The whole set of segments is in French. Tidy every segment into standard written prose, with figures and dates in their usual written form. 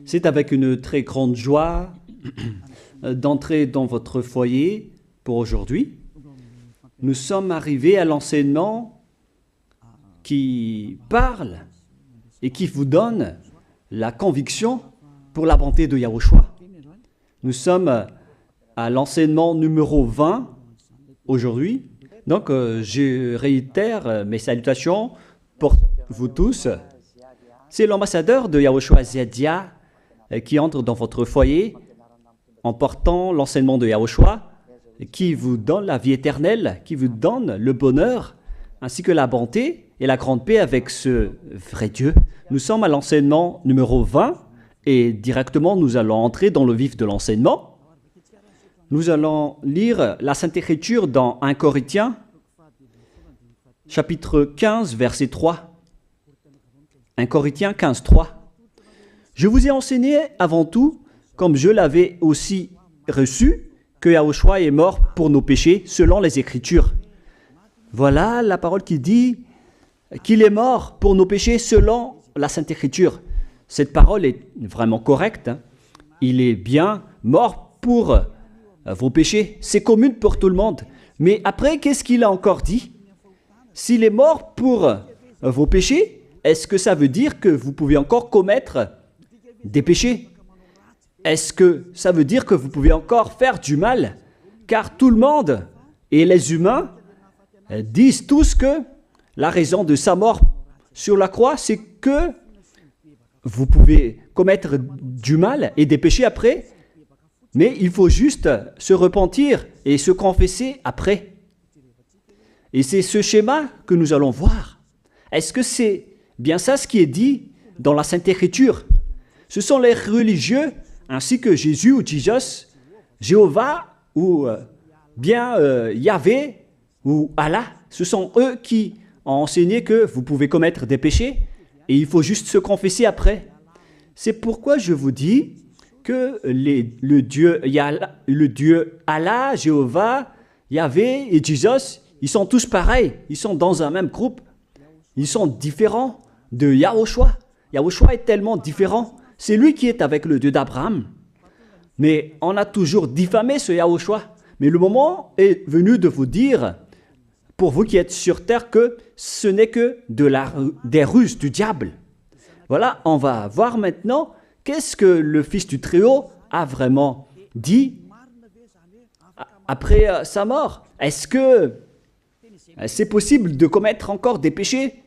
C'est avec une très grande joie d'entrer dans votre foyer pour aujourd'hui. Nous sommes arrivés à l'enseignement qui parle et qui vous donne la conviction pour la bonté de Yahushua. Nous sommes à l'enseignement numéro 20 aujourd'hui. Donc, je réitère mes salutations pour vous tous. C'est l'ambassadeur de Yahushua Ziadia qui entre dans votre foyer en portant l'enseignement de Yahushua qui vous donne la vie éternelle, qui vous donne le bonheur, ainsi que la bonté et la grande paix avec ce vrai Dieu. Nous sommes à l'enseignement numéro 20 et directement nous allons entrer dans le vif de l'enseignement. Nous allons lire la Sainte Écriture dans 1 Corinthiens, chapitre 15, verset 3. 1 Corinthiens 15, 3. Je vous ai enseigné avant tout, comme je l'avais aussi reçu, que Yahushua est mort pour nos péchés selon les Écritures. Voilà la parole qui dit qu'il est mort pour nos péchés selon la Sainte Écriture. Cette parole est vraiment correcte. Il est bien mort pour vos péchés. C'est commun pour tout le monde. Mais après, qu'est-ce qu'il a encore dit? S'il est mort pour vos péchés, est-ce que ça veut dire que vous pouvez encore commettre des péchés? Est-ce que ça veut dire que vous pouvez encore faire du mal? Car tout le monde et les humains disent tous que la raison de sa mort sur la croix, c'est que vous pouvez commettre du mal et des péchés après, mais il faut juste se repentir et se confesser après. Et c'est ce schéma que nous allons voir. Est-ce que c'est bien ça ce qui est dit dans la Sainte Écriture? Ce sont les religieux, ainsi que Jésus ou Jesus, Jéhovah ou bien Yahvé ou Allah. Ce sont eux qui ont enseigné que vous pouvez commettre des péchés et il faut juste se confesser après. C'est pourquoi je vous dis que le Dieu Allah, Jéhovah, Yahvé et Jesus, ils sont tous pareils. Ils sont dans un même groupe. Ils sont différents de Yahushua. Yahushua est tellement différent. C'est lui qui est avec le Dieu d'Abraham. Mais on a toujours diffamé ce Yahushua. Mais le moment est venu de vous dire, pour vous qui êtes sur terre, que ce n'est que des ruses du diable. Voilà, on va voir maintenant qu'est-ce que le Fils du Très-Haut a vraiment dit après sa mort. Est-ce que c'est possible de commettre encore des péchés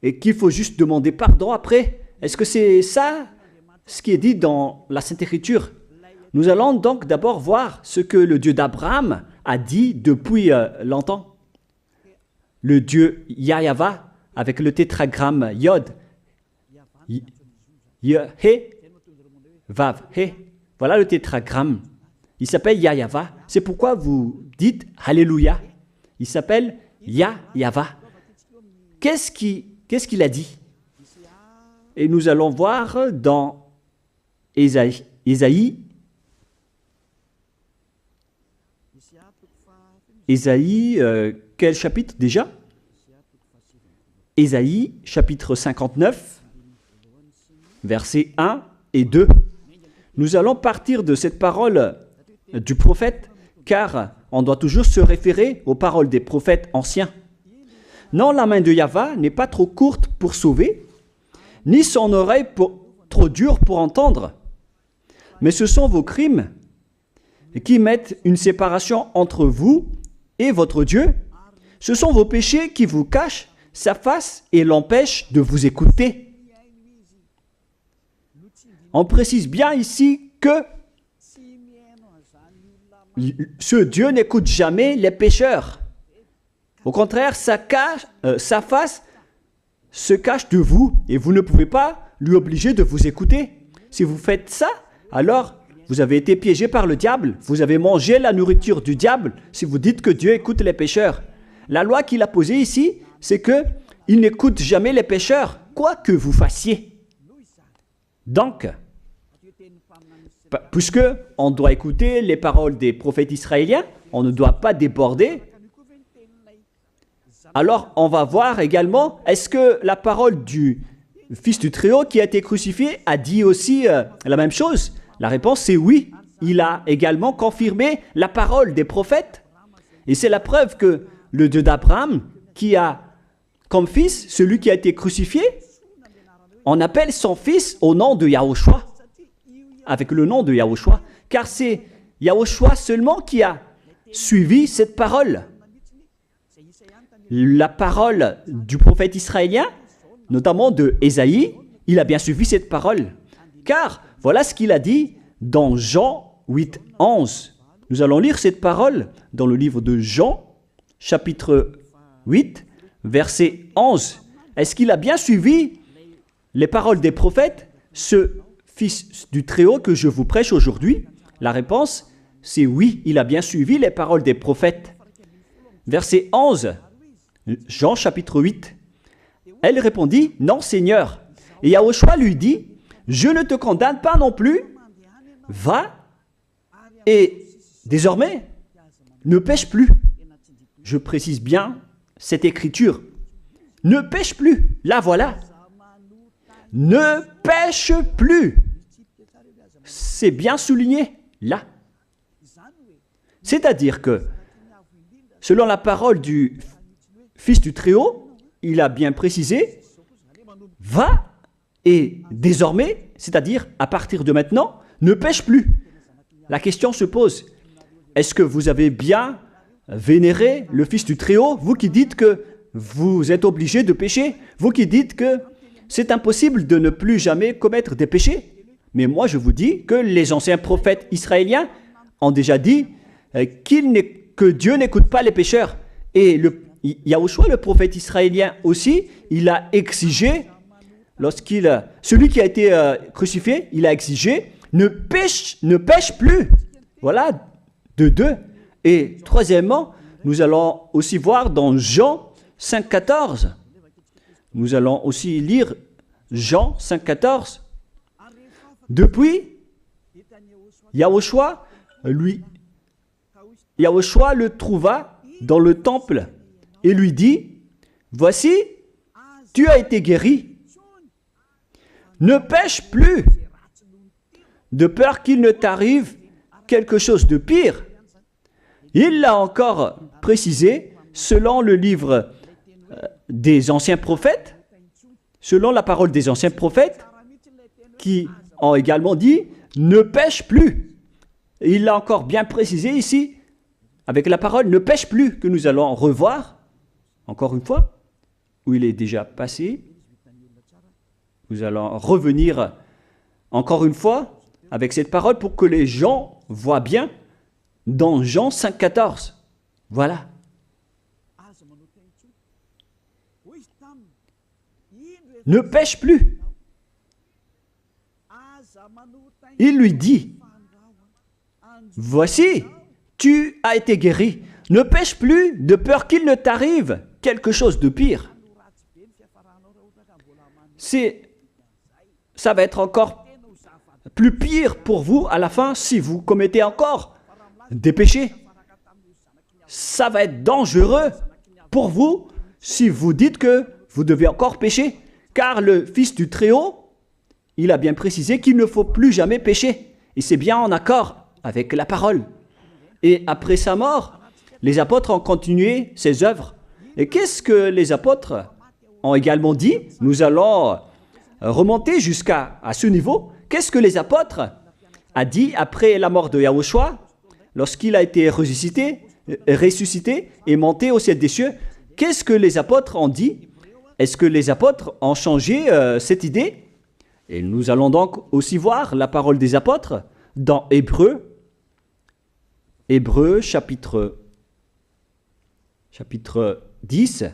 et qu'il faut juste demander pardon après? Est-ce que c'est ça ce qui est dit dans la Sainte Écriture? Nous allons donc d'abord voir ce que le Dieu d'Abraham a dit depuis longtemps. Le Dieu Yahva avec le tétragramme Yod, He, Vav, He. Voilà le tétragramme. Il s'appelle Yahva. C'est pourquoi vous dites Alléluia. Il s'appelle Yahva. Qu'est-ce qu'il a dit? Et nous allons voir dans Ésaïe, quel chapitre déjà? Ésaïe, chapitre 59, versets 1 et 2. Nous allons partir de cette parole du prophète, car on doit toujours se référer aux paroles des prophètes anciens. Non, la main de Yahva n'est pas trop courte pour sauver, ni son oreille trop dure pour entendre. Mais ce sont vos crimes qui mettent une séparation entre vous et votre Dieu. Ce sont vos péchés qui vous cachent sa face et l'empêchent de vous écouter. On précise bien ici que ce Dieu n'écoute jamais les pécheurs. Au contraire, sa face se cache de vous et vous ne pouvez pas lui obliger de vous écouter. Si vous faites ça, alors vous avez été piégé par le diable. Vous avez mangé la nourriture du diable si vous dites que Dieu écoute les pécheurs. La loi qu'il a posée ici, c'est qu'il n'écoute jamais les pécheurs, quoi que vous fassiez. Donc, puisque on doit écouter les paroles des prophètes israéliens, on ne doit pas déborder. Alors, on va voir également, est-ce que la parole du Fils du Très-Haut qui a été crucifié a dit aussi la même chose? La réponse c'est oui. Il a également confirmé la parole des prophètes. Et c'est la preuve que le Dieu d'Abraham, qui a comme fils celui qui a été crucifié, on appelle son fils au nom de Yahushua, avec le nom de Yahushua, car c'est Yahushua seulement qui a suivi cette parole. La parole du prophète israélien, notamment de Ésaïe, il a bien suivi cette parole. Car voilà ce qu'il a dit dans Jean 8, 11. Nous allons lire cette parole dans le livre de Jean, chapitre 8, verset 11. Est-ce qu'il a bien suivi les paroles des prophètes, ce Fils du Très-Haut que je vous prêche aujourd'hui? La réponse, c'est oui, il a bien suivi les paroles des prophètes. Verset 11, Jean chapitre 8. Elle répondit, non Seigneur. Et Yahushua lui dit, je ne te condamne pas non plus. Va et désormais, ne pêche plus. Je précise bien cette écriture. Ne pêche plus. Là, voilà. Ne pêche plus. C'est bien souligné, là. C'est-à-dire que, selon la parole du Fils du Très-Haut, il a bien précisé, va et désormais, c'est-à-dire à partir de maintenant, ne pêche plus. La question se pose, est-ce que vous avez bien vénéré le Fils du Très-Haut, vous qui dites que vous êtes obligé de pécher, vous qui dites que c'est impossible de ne plus jamais commettre des péchés? Mais moi je vous dis que les anciens prophètes israéliens ont déjà dit que Dieu n'écoute pas les pécheurs. Et Yahushua, le prophète israélien aussi, il a exigé, celui qui a été crucifié, il a exigé, ne pêche plus. Voilà, de deux. Et troisièmement, nous allons aussi voir dans Jean 5,14. Nous allons aussi lire Jean 5,14. Depuis, Yahushua le trouva dans le temple et lui dit, voici, tu as été guéri. Ne pêche plus, de peur qu'il ne t'arrive quelque chose de pire. Il l'a encore précisé selon le livre des anciens prophètes, selon la parole des anciens prophètes, qui ont également dit « ne pêche plus ». Il l'a encore bien précisé ici, avec la parole « ne pêche plus » que nous allons revoir, encore une fois, où il est déjà passé. Nous allons revenir encore une fois avec cette parole pour que les gens voient bien dans Jean 5,14. Voilà. Ne pêche plus. Il lui dit, voici, tu as été guéri. Ne pêche plus de peur qu'il ne t'arrive quelque chose de pire. Ça va être encore plus pire pour vous à la fin si vous commettez encore des péchés. Ça va être dangereux pour vous si vous dites que vous devez encore pécher. Car le Fils du Très-Haut, il a bien précisé qu'il ne faut plus jamais pécher. Et c'est bien en accord avec la parole. Et après sa mort, les apôtres ont continué ses œuvres. Et qu'est-ce que les apôtres ont également dit? Nous allons remonter jusqu'à ce niveau. Qu'est-ce que les apôtres ont dit après la mort de Yahushua, lorsqu'il a été ressuscité et monté au ciel des cieux? Qu'est-ce que les apôtres ont dit? Est-ce que les apôtres ont changé cette idée? Et nous allons donc aussi voir la parole des apôtres dans Hébreux chapitre 10.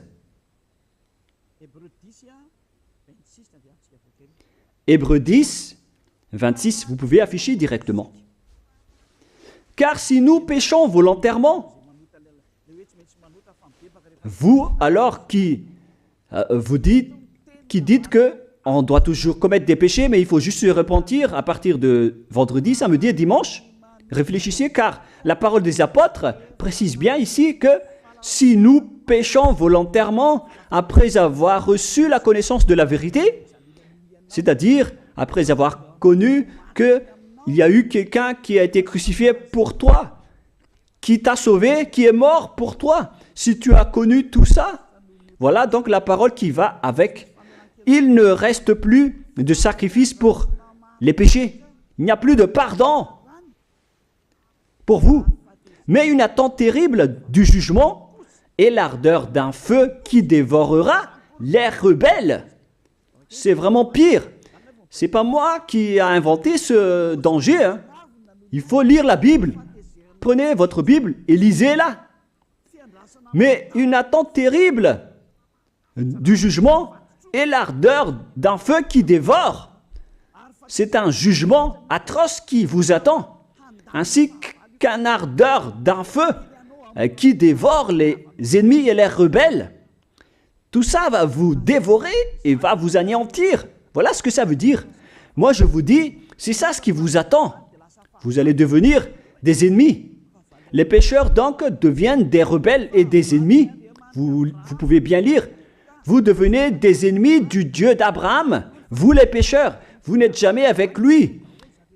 Hébreux 10, 26, vous pouvez afficher directement. Car si nous péchons volontairement, vous alors qui dites que on doit toujours commettre des péchés, mais il faut juste se repentir à partir de vendredi, samedi et dimanche. Réfléchissez, car la parole des apôtres précise bien ici que si nous péchons volontairement après avoir reçu la connaissance de la vérité, C'est-à-dire, après avoir connu qu'il y a eu quelqu'un qui a été crucifié pour toi, qui t'a sauvé, qui est mort pour toi. Si tu as connu tout ça, voilà donc la parole qui va avec. Il ne reste plus de sacrifice pour les péchés. Il n'y a plus de pardon pour vous. Mais une attente terrible du jugement et l'ardeur d'un feu qui dévorera les rebelles. C'est vraiment pire. C'est pas moi qui ai inventé ce danger. Hein. Il faut lire la Bible. Prenez votre Bible et lisez-la. Mais une attente terrible du jugement et l'ardeur d'un feu qui dévore. C'est un jugement atroce qui vous attend, ainsi qu'une ardeur d'un feu qui dévore les ennemis et les rebelles. Tout ça va vous dévorer et va vous anéantir. Voilà ce que ça veut dire. Moi, je vous dis, c'est ça ce qui vous attend. Vous allez devenir des ennemis. Les pécheurs, donc, deviennent des rebelles et des ennemis. Vous pouvez bien lire. Vous devenez des ennemis du Dieu d'Abraham. Vous, les pécheurs, vous n'êtes jamais avec lui.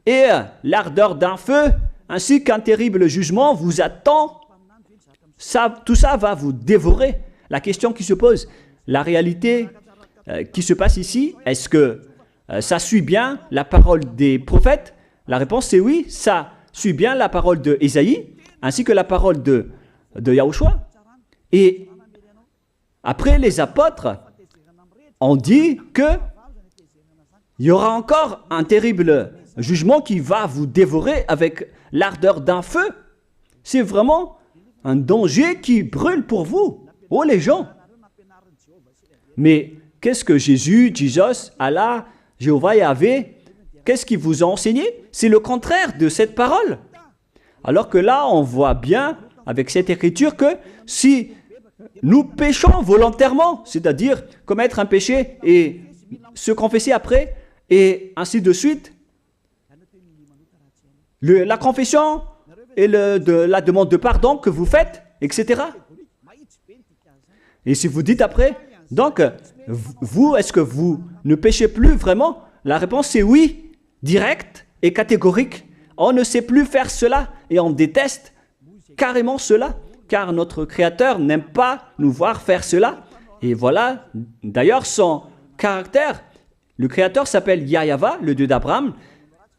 Et l'ardeur d'un feu, ainsi qu'un terrible jugement, vous attend. Tout ça va vous dévorer. La question qui se pose, la réalité qui se passe ici, est-ce que ça suit bien la parole des prophètes? La réponse c'est oui, ça suit bien la parole de Ésaïe, ainsi que la parole de Yahushua. Et après, les apôtres ont dit qu'il y aura encore un terrible jugement qui va vous dévorer avec l'ardeur d'un feu. C'est vraiment un danger qui brûle pour vous. Oh les gens! Mais qu'est-ce que Jésus, Allah, Jéhovah Yahvé, qu'est-ce qu'il vous a enseigné? C'est le contraire de cette parole. Alors que là, on voit bien avec cette écriture que si nous péchons volontairement, c'est-à-dire commettre un péché et se confesser après, et ainsi de suite, la confession et la demande de pardon que vous faites, etc. Et si vous dites après, donc, vous, est-ce que vous ne péchez plus vraiment? La réponse est oui, directe et catégorique. On ne sait plus faire cela et on déteste carrément cela, car notre Créateur n'aime pas nous voir faire cela. Et voilà, d'ailleurs, son caractère, le Créateur s'appelle Yahweh, le Dieu d'Abraham.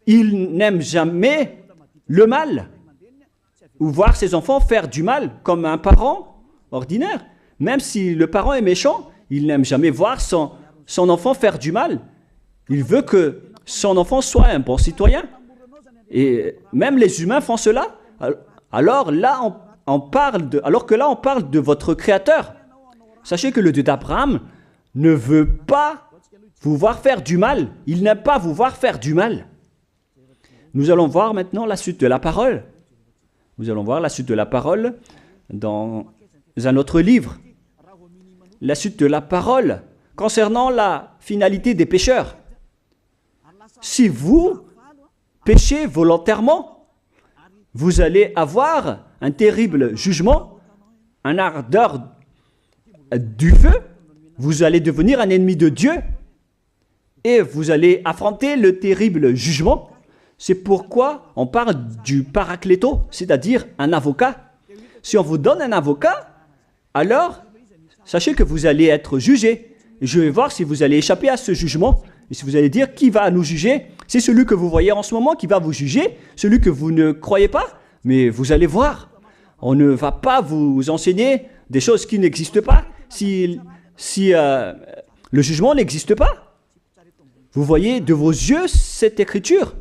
Il n'aime jamais le mal, ou voir ses enfants faire du mal, comme un parent ordinaire. Même si le parent est méchant, il n'aime jamais voir son enfant faire du mal. Il veut que son enfant soit un bon citoyen. Et même les humains font cela. Alors là, on parle de votre Créateur. Sachez que le Dieu d'Abraham ne veut pas vous voir faire du mal. Il n'aime pas vous voir faire du mal. Nous allons voir maintenant la suite de la parole. Nous allons voir la suite de la parole dans un autre livre. La suite de la parole concernant la finalité des pécheurs. Si vous péchez volontairement, vous allez avoir un terrible jugement, un ardeur du feu, vous allez devenir un ennemi de Dieu et vous allez affronter le terrible jugement. C'est pourquoi on parle du paracléto, c'est-à-dire un avocat. Si on vous donne un avocat, alors sachez que vous allez être jugé. Je vais voir si vous allez échapper à ce jugement. Et si vous allez dire qui va nous juger, c'est celui que vous voyez en ce moment qui va vous juger, celui que vous ne croyez pas. Mais vous allez voir, on ne va pas vous enseigner des choses qui n'existent pas si le jugement n'existe pas. Vous voyez de vos yeux cette écriture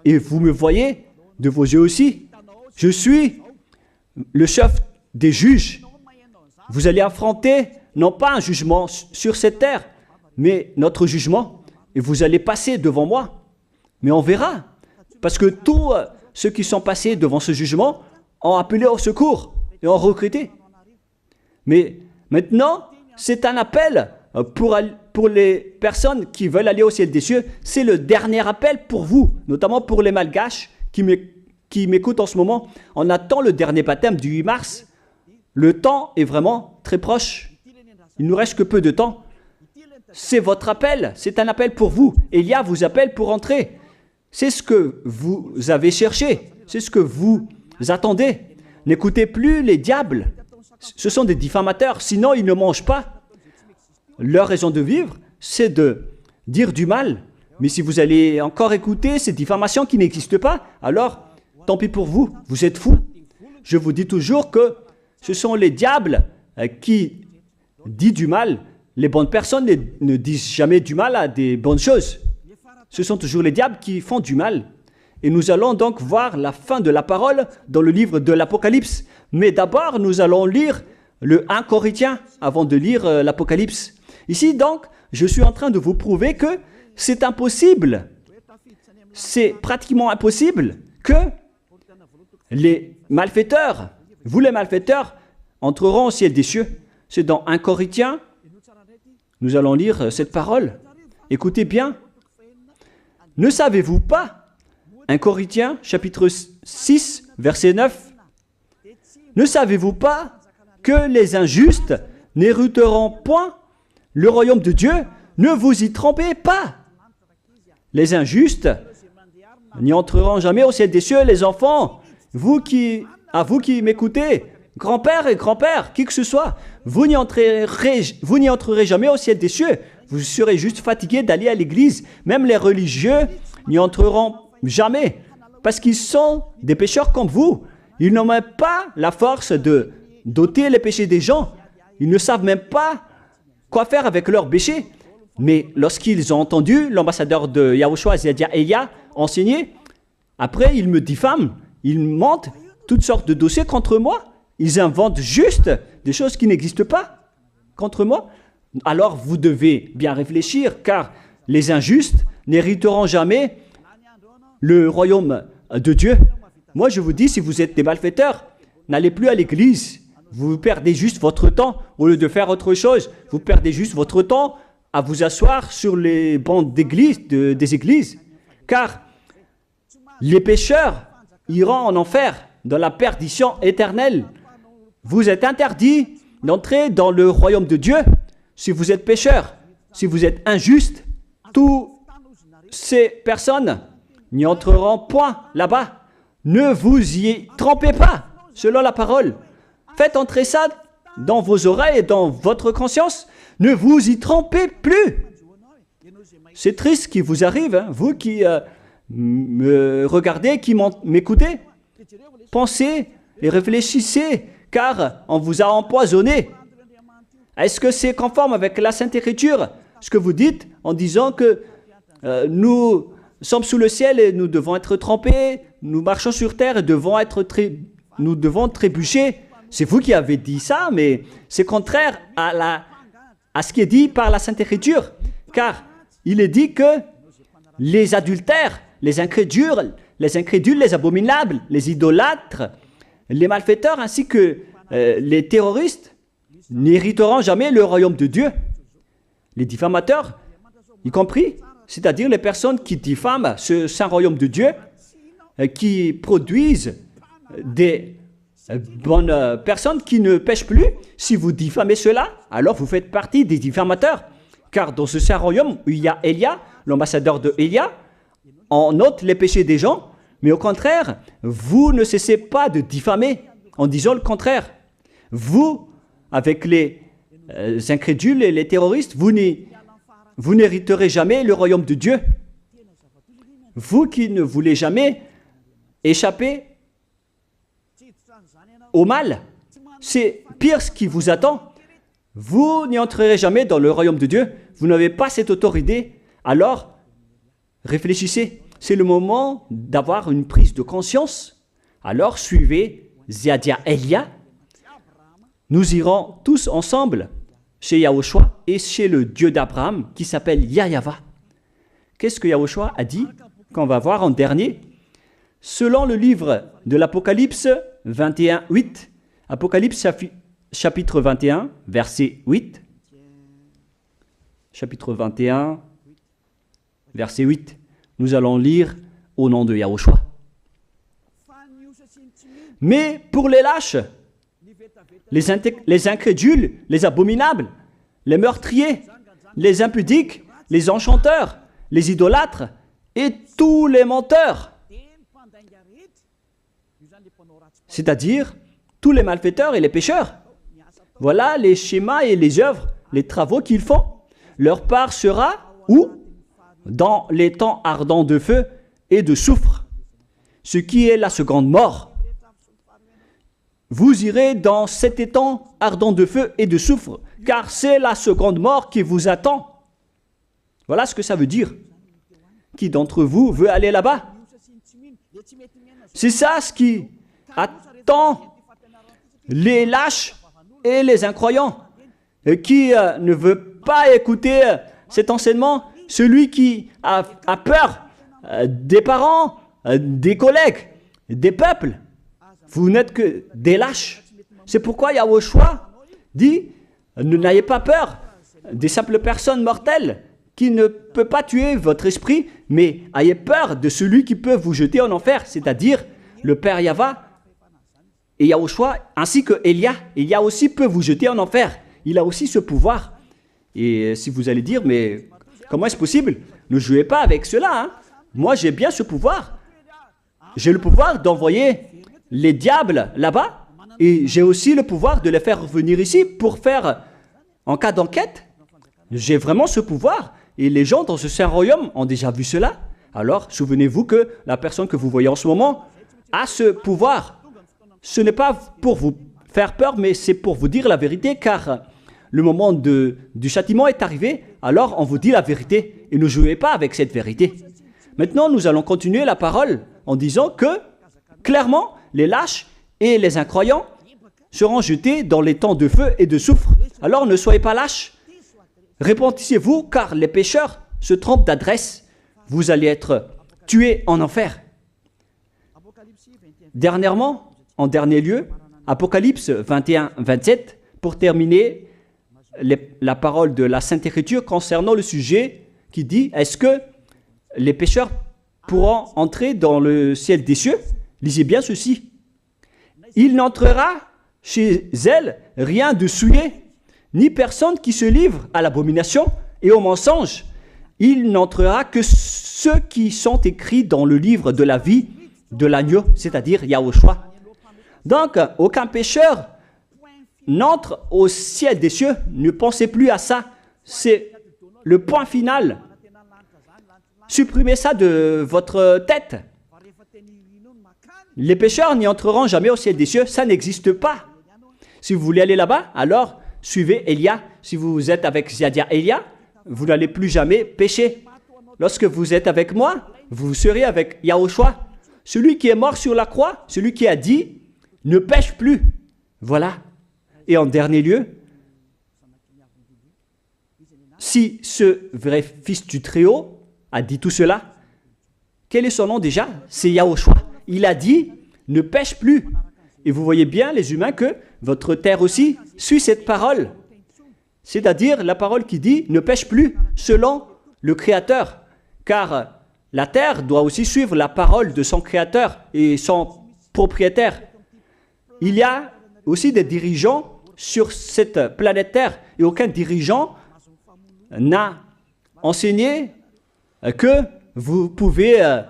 et vous me voyez de vos yeux aussi. Je suis le chef des juges. Vous allez affronter non pas un jugement sur cette terre, mais notre jugement. Et vous allez passer devant moi. Mais on verra. Parce que tous ceux qui sont passés devant ce jugement ont appelé au secours et ont recruté. Mais maintenant, c'est un appel pour les personnes qui veulent aller au ciel des cieux. C'est le dernier appel pour vous, notamment pour les Malgaches qui m'écoutent en ce moment. On attend le dernier baptême du 8 mars. Le temps est vraiment très proche. Il ne nous reste que peu de temps. c'est votre appel, c'est un appel pour vous. Élia vous appelle pour entrer. C'est ce que vous avez cherché, c'est ce que vous attendez. N'écoutez plus les diables, ce sont des diffamateurs, sinon ils ne mangent pas. Leur raison de vivre, c'est de dire du mal. Mais si vous allez encore écouter ces diffamations qui n'existent pas, alors tant pis pour vous, vous êtes fous. Je vous dis toujours que ce sont les diables qui disent du mal. Les bonnes personnes ne disent jamais du mal à des bonnes choses. Ce sont toujours les diables qui font du mal. Et nous allons donc voir la fin de la parole dans le livre de l'Apocalypse. Mais d'abord, nous allons lire le 1 Corinthiens avant de lire l'Apocalypse. Ici, donc, je suis en train de vous prouver que c'est impossible. C'est pratiquement impossible que les malfaiteurs, vous les malfaiteurs, entreront au ciel des cieux. C'est dans 1 Corinthiens, nous allons lire cette parole. Écoutez bien. Ne savez-vous pas, 1 Corinthiens, chapitre 6, verset 9, ne savez-vous pas que les injustes n'hériteront point le royaume de Dieu? Ne vous y trompez pas. Les injustes n'y entreront jamais au ciel des cieux. Les enfants, vous qui m'écoutez, grand-père et grand-père, qui que ce soit, vous n'y entrerez jamais au ciel des cieux. Vous serez juste fatigués d'aller à l'église. Même les religieux n'y entreront jamais parce qu'ils sont des pécheurs comme vous. Ils n'ont même pas la force de d'ôter les péchés des gens. Ils ne savent même pas quoi faire avec leurs péchés. Mais lorsqu'ils ont entendu l'ambassadeur de Yahushua, c'est-à-dire Elia, enseigner, après ils me diffament, ils mentent toutes sortes de dossiers contre moi. Ils inventent juste des choses qui n'existent pas contre moi. Alors vous devez bien réfléchir, car les injustes n'hériteront jamais le royaume de Dieu. Moi je vous dis, si vous êtes des malfaiteurs, n'allez plus à l'église. Vous perdez juste votre temps au lieu de faire autre chose. Vous perdez juste votre temps à vous asseoir sur les bancs d'église, des églises. Car les pécheurs iront en enfer, dans la perdition éternelle. Vous êtes interdit d'entrer dans le royaume de Dieu si vous êtes pécheur, si vous êtes injuste. Toutes ces personnes n'y entreront point là-bas. Ne vous y trompez pas, selon la parole. Faites entrer ça dans vos oreilles et dans votre conscience. Ne vous y trompez plus. C'est triste ce qui vous arrive, hein, vous qui me regardez, qui m'écoutez. Pensez et réfléchissez, car on vous a empoisonné. Est-ce que c'est conforme avec la Sainte Écriture, ce que vous dites en disant que nous sommes sous le ciel et nous devons être trempés, nous marchons sur terre et nous devons trébucher? C'est vous qui avez dit ça, mais c'est contraire à ce qui est dit par la Sainte Écriture, car il est dit que les adultères, les incrédules, les abominables, les idolâtres, les malfaiteurs ainsi que les terroristes n'hériteront jamais le royaume de Dieu. Les diffamateurs, y compris, c'est-à-dire les personnes qui diffament ce saint royaume de Dieu, qui produisent des bonnes personnes qui ne pêchent plus. Si vous diffamez cela, alors vous faites partie des diffamateurs. Car dans ce saint royaume où il y a Elia, l'ambassadeur de Elia, on note les péchés des gens, mais au contraire, vous ne cessez pas de diffamer en disant le contraire. Vous, avec les incrédules et les terroristes, vous n'hériterez jamais le royaume de Dieu. Vous qui ne voulez jamais échapper au mal, c'est pire ce qui vous attend. Vous n'y entrerez jamais dans le royaume de Dieu. Vous n'avez pas cette autorité. Alors, réfléchissez. C'est le moment d'avoir une prise de conscience. Alors, suivez Ziadia Elia. Nous irons tous ensemble chez Yahushua et chez le Dieu d'Abraham qui s'appelle Yahyawa. Qu'est-ce que Yahushua a dit qu'on va voir en dernier? Selon le livre de l'Apocalypse 21, 8, Apocalypse chapitre 21, verset 8. Chapitre 21, verset 8. Nous allons lire au nom de Yahushua. Mais pour les lâches, les incrédules, les abominables, les meurtriers, les impudiques, les enchanteurs, les idolâtres et tous les menteurs. C'est-à-dire tous les malfaiteurs et les pécheurs. Voilà les schémas et les œuvres, les travaux qu'ils font. Leur part sera où? Dans les temps ardents de feu et de soufre, ce qui est la seconde mort. Vous irez dans cet étang ardent de feu et de soufre, car c'est la seconde mort qui vous attend. Voilà ce que ça veut dire. Qui d'entre vous veut aller là-bas? C'est ça ce qui attend les lâches et les incroyants. Qui ne veut pas écouter cet enseignement? Celui qui a peur des parents, des collègues, des peuples. Vous n'êtes que des lâches. C'est pourquoi Yahushua dit, n'ayez pas peur des simples personnes mortelles qui ne peut pas tuer votre esprit, mais ayez peur de celui qui peut vous jeter en enfer, c'est-à-dire le Père Yahva et Yahushua, ainsi que Elia. Elia aussi peut vous jeter en enfer. Il a aussi ce pouvoir. Et si vous allez dire, mais comment est-ce possible? Ne jouez pas avec cela. Hein? Moi, j'ai bien ce pouvoir. J'ai le pouvoir d'envoyer les diables là-bas. Et j'ai aussi le pouvoir de les faire revenir ici pour faire, en cas d'enquête. J'ai vraiment ce pouvoir. Et les gens dans ce saint royaume ont déjà vu cela. Alors, souvenez-vous que la personne que vous voyez en ce moment a ce pouvoir. Ce n'est pas pour vous faire peur, mais c'est pour vous dire la vérité, car le moment du châtiment est arrivé, alors on vous dit la vérité, et ne jouez pas avec cette vérité. Maintenant, nous allons continuer la parole en disant que, clairement, les lâches et les incroyants seront jetés dans les temps de feu et de soufre. Alors ne soyez pas lâches, répentissez-vous, car les pécheurs se trompent d'adresse. Vous allez être tués en enfer. Dernièrement, en dernier lieu, Apocalypse 21-27, pour terminer la parole de la Sainte Écriture concernant le sujet qui dit, est-ce que les pécheurs pourront entrer dans le ciel des cieux? Lisez bien ceci. Il n'entrera chez elle rien de souillé, ni personne qui se livre à l'abomination et au mensonge. Il n'entrera que ceux qui sont écrits dans le livre de la vie de l'agneau, c'est-à-dire Yahushua. Donc, aucun pécheur n'entre au ciel des cieux. Ne pensez plus à ça. C'est le point final. Supprimez ça de votre tête. Les pécheurs n'y entreront jamais au ciel des cieux. Ça n'existe pas. Si vous voulez aller là-bas, alors suivez Elia. Si vous êtes avec Ziadia Elia, vous n'allez plus jamais pécher. Lorsque vous êtes avec moi, vous serez avec Yahushua. Celui qui est mort sur la croix, celui qui a dit, ne pêche plus. Voilà. Et en dernier lieu, si ce vrai fils du Très-Haut a dit tout cela, quel est son nom déjà? C'est Yahushua. Il a dit, ne pêche plus. Et vous voyez bien, les humains, que votre terre aussi suit cette parole. C'est-à-dire la parole qui dit, ne pêche plus, selon le Créateur. Car la terre doit aussi suivre la parole de son Créateur et son propriétaire. Il y a aussi des dirigeants sur cette planète Terre et aucun dirigeant n'a enseigné que vous pouvez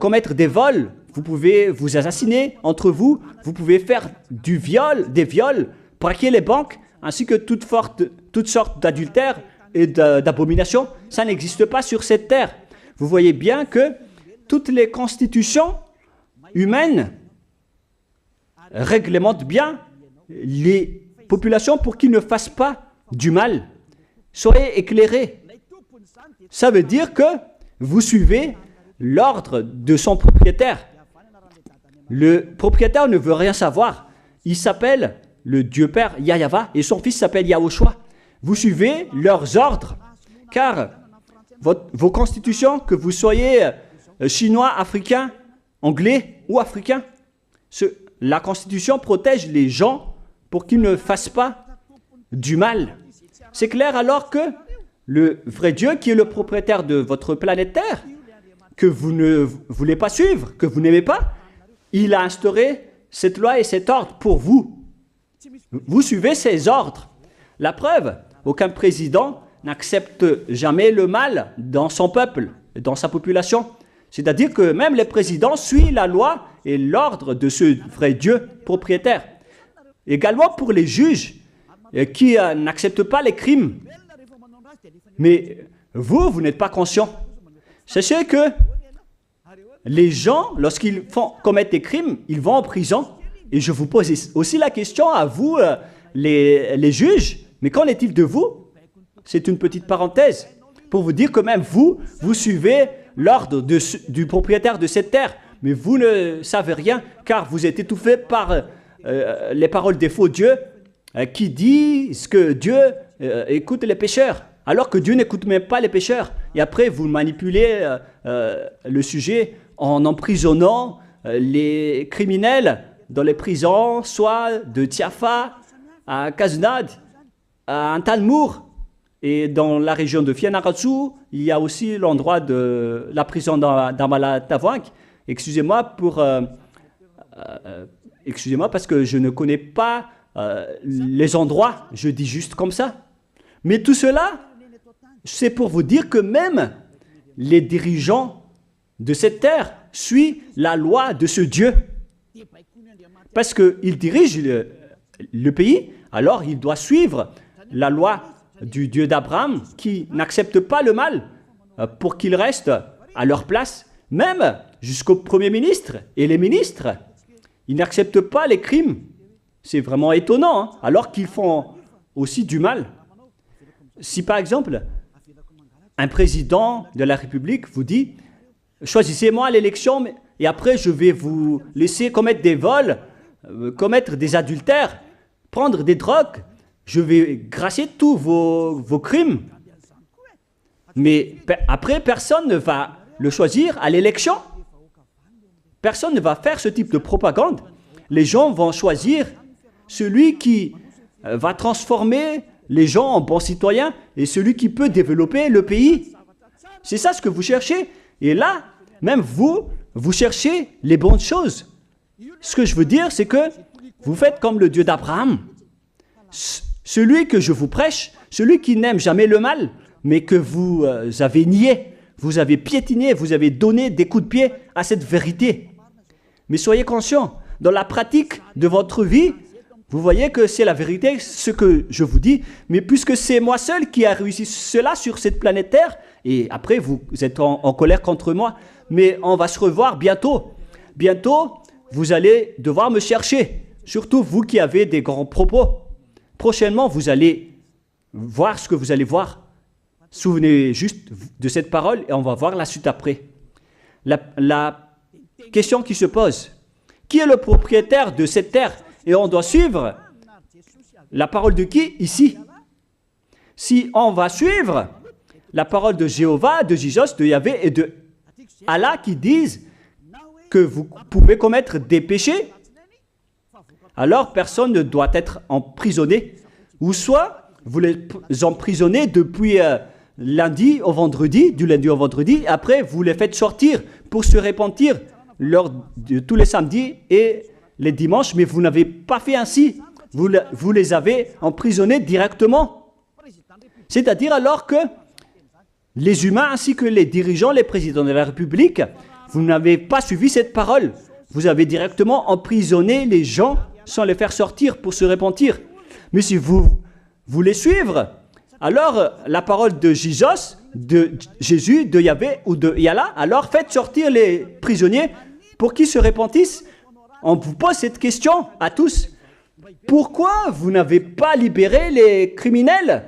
commettre des vols, vous pouvez vous assassiner entre vous, vous pouvez faire des viols, braquer les banques, ainsi que toutes sortes d'adultères et d'abominations. Ça n'existe pas sur cette terre. Vous voyez bien que toutes les constitutions humaines réglementent bien les populations pour qu'ils ne fassent pas du mal. Soyez éclairés. Ça veut dire que vous suivez l'ordre de son propriétaire. Le propriétaire ne veut rien savoir. Il s'appelle le Dieu Père Yahva et son fils s'appelle Yahushua. Vous suivez leurs ordres, car vos constitutions, que vous soyez chinois, africain, anglais ou africain, la constitution protège les gens pour qu'ils ne fassent pas du mal. C'est clair alors que le vrai Dieu, qui est le propriétaire de votre planète Terre, que vous ne voulez pas suivre, que vous n'aimez pas, il a instauré cette loi et cet ordre pour vous. Vous suivez ces ordres. La preuve, aucun président n'accepte jamais le mal dans son peuple, dans sa population. C'est-à-dire que même les présidents suivent la loi et l'ordre de ce vrai Dieu propriétaire. Également pour les juges qui n'acceptent pas les crimes. Mais vous n'êtes pas conscient. Sachez que les gens, lorsqu'ils commettent des crimes, ils vont en prison. Et je vous pose aussi la question à vous, les juges, mais qu'en est-il de vous? C'est une petite parenthèse pour vous dire que même vous suivez l'ordre du propriétaire de cette terre, mais vous ne savez rien car vous êtes étouffé par les paroles des faux dieux qui disent que Dieu écoute les pécheurs, alors que Dieu n'écoute même pas les pécheurs. Et après, vous manipulez le sujet en emprisonnant les criminels dans les prisons, soit de Tiafa à Kaznad, à Antalmour. Et dans la région de Fianarantsoa, il y a aussi l'endroit de la prison d'Amala-Tavoink. Excusez-moi parce que je ne connais pas les endroits, je dis juste comme ça. Mais tout cela, c'est pour vous dire que même les dirigeants de cette terre suivent la loi de ce Dieu. Parce qu'il dirige le pays, alors il doit suivre la loi du Dieu d'Abraham qui n'accepte pas le mal pour qu'ils restent à leur place, même jusqu'au Premier ministre et les ministres. Ils n'acceptent pas les crimes. C'est vraiment étonnant, hein, alors qu'ils font aussi du mal. Si par exemple, un président de la République vous dit « Choisissez-moi à l'élection et après je vais vous laisser commettre des vols, commettre des adultères, prendre des drogues, je vais gracier tous vos crimes. » Mais après, personne ne va le choisir à l'élection. Personne ne va faire ce type de propagande. Les gens vont choisir celui qui va transformer les gens en bons citoyens et celui qui peut développer le pays. C'est ça ce que vous cherchez. Et là, même vous cherchez les bonnes choses. Ce que je veux dire, c'est que vous faites comme le Dieu d'Abraham. Celui que je vous prêche, celui qui n'aime jamais le mal, mais que vous avez nié, vous avez piétiné, vous avez donné des coups de pied à cette vérité. Mais soyez conscients, dans la pratique de votre vie, vous voyez que c'est la vérité, ce que je vous dis, mais puisque c'est moi seul qui a réussi cela sur cette planète Terre, et après vous êtes en colère contre moi, mais on va se revoir bientôt. Bientôt, vous allez devoir me chercher, surtout vous qui avez des grands propos. Prochainement, vous allez voir ce que vous allez voir. Souvenez juste de cette parole et on va voir la suite après. La question qui se pose, qui est le propriétaire de cette terre? Et on doit suivre la parole de qui ici? Si on va suivre la parole de Jéhovah, de Jésus, de Yahvé et de Allah qui disent que vous pouvez commettre des péchés, alors personne ne doit être emprisonné. Ou soit vous les emprisonnez depuis lundi au vendredi, du lundi au vendredi, après vous les faites sortir pour se repentir lors de tous les samedis et les dimanches, mais vous n'avez pas fait ainsi. Vous les avez emprisonnés directement. C'est-à-dire alors que les humains ainsi que les dirigeants, les présidents de la République, vous n'avez pas suivi cette parole. Vous avez directement emprisonné les gens sans les faire sortir pour se repentir. Mais si vous voulez suivre, alors la parole de Jésus, de Yahvé ou de Yallah, alors faites sortir les prisonniers pour qu'ils se repentissent. On vous pose cette question à tous. Pourquoi vous n'avez pas libéré les criminels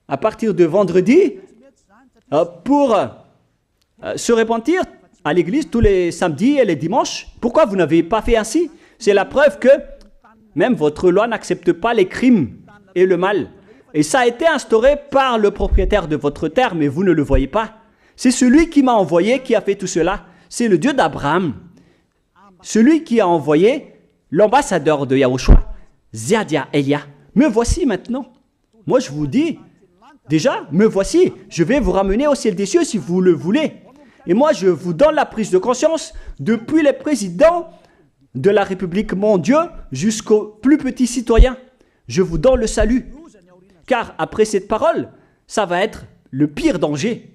à partir de vendredi pour se repentir à l'église tous les samedis et les dimanches? Pourquoi vous n'avez pas fait ainsi? C'est la preuve que même votre loi n'accepte pas les crimes et le mal. Et ça a été instauré par le propriétaire de votre terre, mais vous ne le voyez pas. C'est celui qui m'a envoyé qui a fait tout cela. C'est le Dieu d'Abraham. Celui qui a envoyé l'ambassadeur de Yahushua, Ziadia Elia. Me voici maintenant. Moi je vous dis, déjà, me voici. Je vais vous ramener au ciel des cieux si vous le voulez. Et moi je vous donne la prise de conscience depuis les présidents de la République, mon Dieu, jusqu'aux plus petits citoyens. Je vous donne le salut. Car après cette parole, ça va être le pire danger.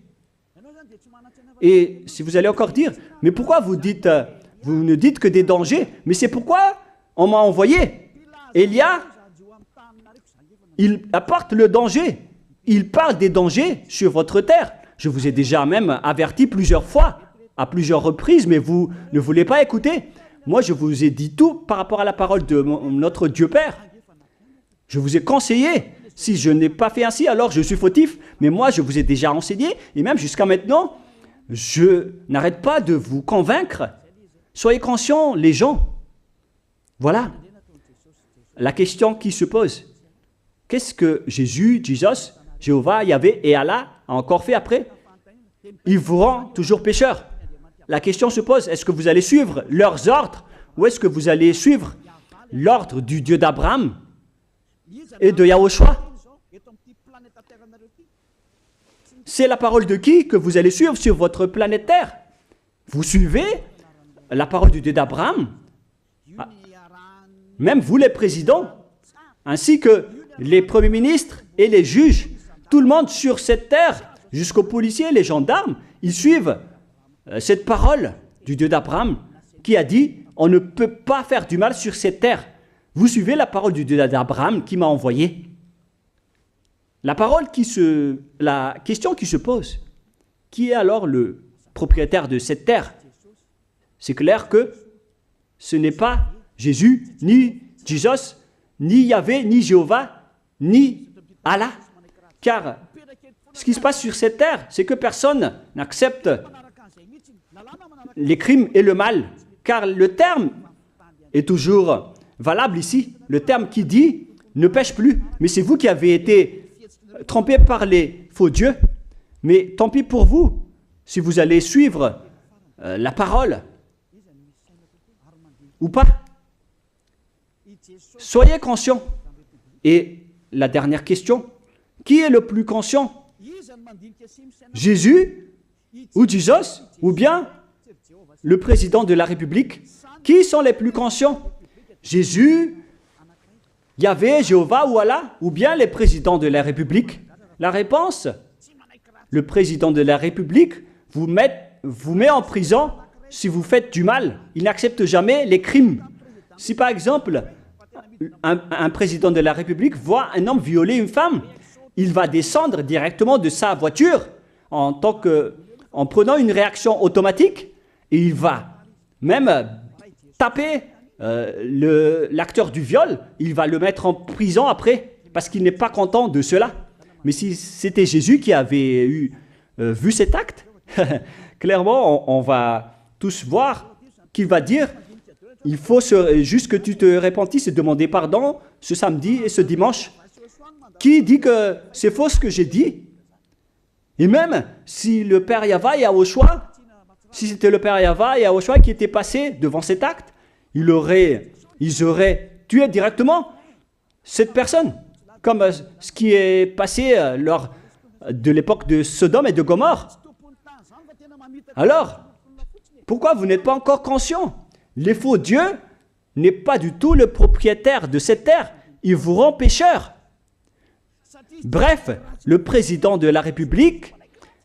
Et si vous allez encore dire, mais pourquoi vous ne dites que des dangers? Mais c'est pourquoi on m'a envoyé. Élia, il apporte le danger. Il parle des dangers sur votre terre. Je vous ai déjà même averti plusieurs fois, à plusieurs reprises, mais vous ne voulez pas écouter. Moi, je vous ai dit tout par rapport à la parole de notre Dieu Père. Je vous ai conseillé. Si je n'ai pas fait ainsi, alors je suis fautif. Mais moi, je vous ai déjà enseigné. Et même jusqu'à maintenant, je n'arrête pas de vous convaincre. Soyez conscients, les gens. Voilà la question qui se pose. Qu'est-ce que Jésus, Jéhovah, Yahvé et Allah a encore fait après? Il vous rend toujours pécheur. La question se pose, est-ce que vous allez suivre leurs ordres ou est-ce que vous allez suivre l'ordre du Dieu d'Abraham et de Yahushua? C'est la parole de qui que vous allez suivre sur votre planète Terre? Vous suivez la parole du Dieu d'Abraham? Même vous les présidents, ainsi que les premiers ministres et les juges, tout le monde sur cette terre, jusqu'aux policiers, les gendarmes, ils suivent cette parole du Dieu d'Abraham qui a dit, on ne peut pas faire du mal sur cette terre. Vous suivez la parole du Dieu d'Abraham qui m'a envoyé. La question qui se pose, qui est alors le propriétaire de cette terre? C'est clair que ce n'est pas Jésus, ni Jesus, ni Yahvé, ni Jéhovah, ni Allah. Car ce qui se passe sur cette terre, c'est que personne n'accepte les crimes et le mal. Car le terme est toujours valable ici. Le terme qui dit « ne pêche plus ». Mais c'est vous qui avez été trompés par les faux dieux. Mais tant pis pour vous, si vous allez suivre la parole ou pas. Soyez conscients. Et la dernière question, qui est le plus conscient? Jésus ou Jesus ou bien le président de la République? Qui sont les plus conscients? Jésus, Yahvé, Jéhovah ou Allah ou bien les présidents de la République? La réponse, le président de la République vous met en prison si vous faites du mal. Il n'accepte jamais les crimes. Si par exemple, un président de la République voit un homme violer une femme, il va descendre directement de sa voiture en prenant une réaction automatique et il va même taper l'acteur du viol, il va le mettre en prison après parce qu'il n'est pas content de cela. Mais si c'était Jésus qui avait vu cet acte, clairement on va tous voir qu'il va dire il faut juste que tu te repentisses et demander pardon ce samedi et ce dimanche. Qui dit que c'est faux ce que j'ai dit? Et même si le Père Yahvé et Yahushua, si c'était le Père Yahvé et Yahushua qui étaient passés devant cet acte, ils auraient tué directement cette personne, comme ce qui est passé lors de l'époque de Sodome et de Gomorrhe. Alors, pourquoi vous n'êtes pas encore conscient? Les faux dieux n'est pas du tout le propriétaire de cette terre. Il vous rend pécheur. Bref, le président de la République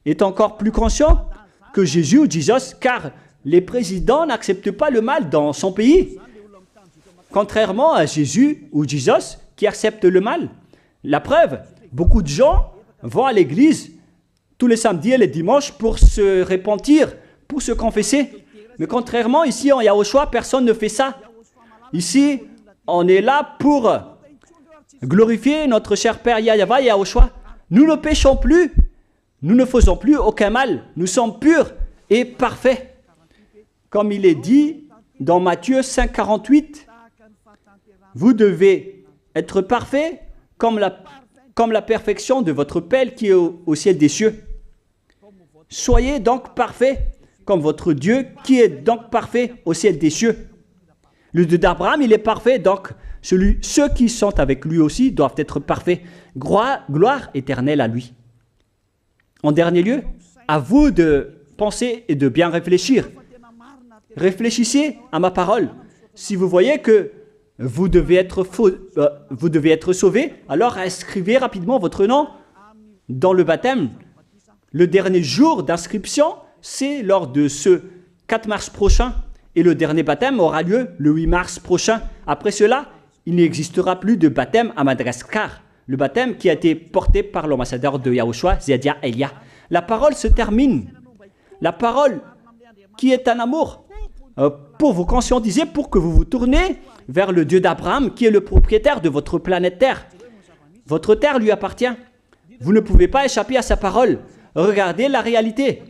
est encore plus conscient que Jésus ou Jesus, car les présidents n'acceptent pas le mal dans son pays. Contrairement à Jésus ou Jesus qui acceptent le mal. La preuve, beaucoup de gens vont à l'église tous les samedis et les dimanches pour se repentir, pour se confesser. Mais contrairement, ici en Yahushua, personne ne fait ça. Ici, on est là pour glorifier notre cher Père Yahvé et Yahushua. Nous ne péchons plus, nous ne faisons plus aucun mal. Nous sommes purs et parfaits. Comme il est dit dans Matthieu 5, 48, vous devez être parfaits comme la perfection de votre Père qui est au ciel des cieux. Soyez donc parfaits comme votre Dieu qui est donc parfait au ciel des cieux. Le Dieu d'Abraham, il est parfait, donc ceux qui sont avec lui aussi doivent être parfaits. Gloire éternelle à lui. En dernier lieu, à vous de penser et de bien réfléchir. Réfléchissez à ma parole. Si vous voyez que vous devez être sauvés, alors inscrivez rapidement votre nom dans le baptême, le dernier jour d'inscription, c'est lors de ce 4 mars prochain. Et le dernier baptême aura lieu le 8 mars prochain. Après cela, il n'existera plus de baptême à Madagascar. Le baptême qui a été porté par l'ambassadeur de Yahushua, Ziadia Elia. La parole se termine. La parole qui est un amour pour vous conscientiser, pour que vous vous tournez vers le Dieu d'Abraham qui est le propriétaire de votre planète Terre. Votre terre lui appartient. Vous ne pouvez pas échapper à sa parole. Regardez la réalité.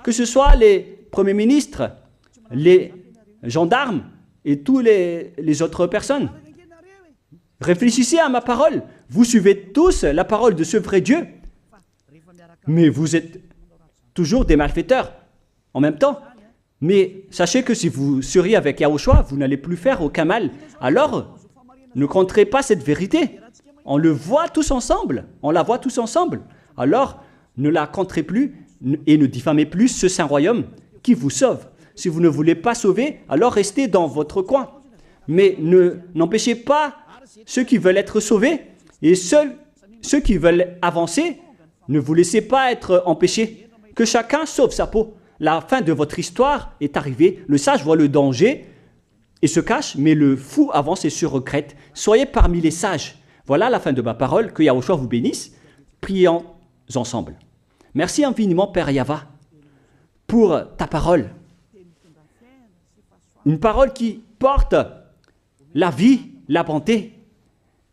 Que ce soit les premiers ministres, les gendarmes et toutes les autres personnes. Réfléchissez à ma parole. Vous suivez tous la parole de ce vrai Dieu. Mais vous êtes toujours des malfaiteurs en même temps. Mais sachez que si vous seriez avec Yahushua, vous n'allez plus faire aucun mal. Alors, ne compterez pas cette vérité. On le voit tous ensemble. On la voit tous ensemble. Alors, ne la compterez plus et ne diffamez plus ce saint royaume qui vous sauve. Si vous ne voulez pas sauver, alors restez dans votre coin. Mais n'empêchez pas ceux qui veulent être sauvés et ceux qui veulent avancer, ne vous laissez pas être empêchés. Que chacun sauve sa peau. La fin de votre histoire est arrivée. Le sage voit le danger et se cache, mais le fou avance et se regrette. Soyez parmi les sages. Voilà la fin de ma parole. Que Yahushua vous bénisse. Prions ensemble. Merci infiniment, Père Yava, pour ta parole. Une parole qui porte la vie, la bonté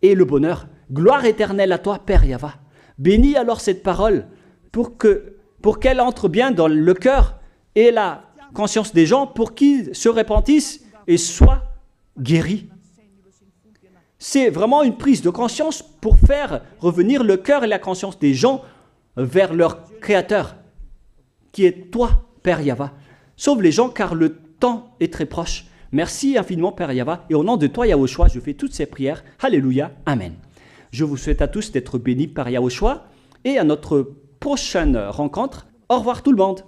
et le bonheur. Gloire éternelle à toi, Père Yava. Bénis alors cette parole pour qu'elle entre bien dans le cœur et la conscience des gens pour qu'ils se repentissent et soient guéris. C'est vraiment une prise de conscience pour faire revenir le cœur et la conscience des gens vers leur Créateur, qui est toi, Père Yava. Sauve les gens car le temps est très proche. Merci infiniment, Père Yava. Et au nom de toi, Yahushua, je fais toutes ces prières. Alléluia. Amen. Je vous souhaite à tous d'être bénis par Yahushua et à notre prochaine rencontre. Au revoir tout le monde.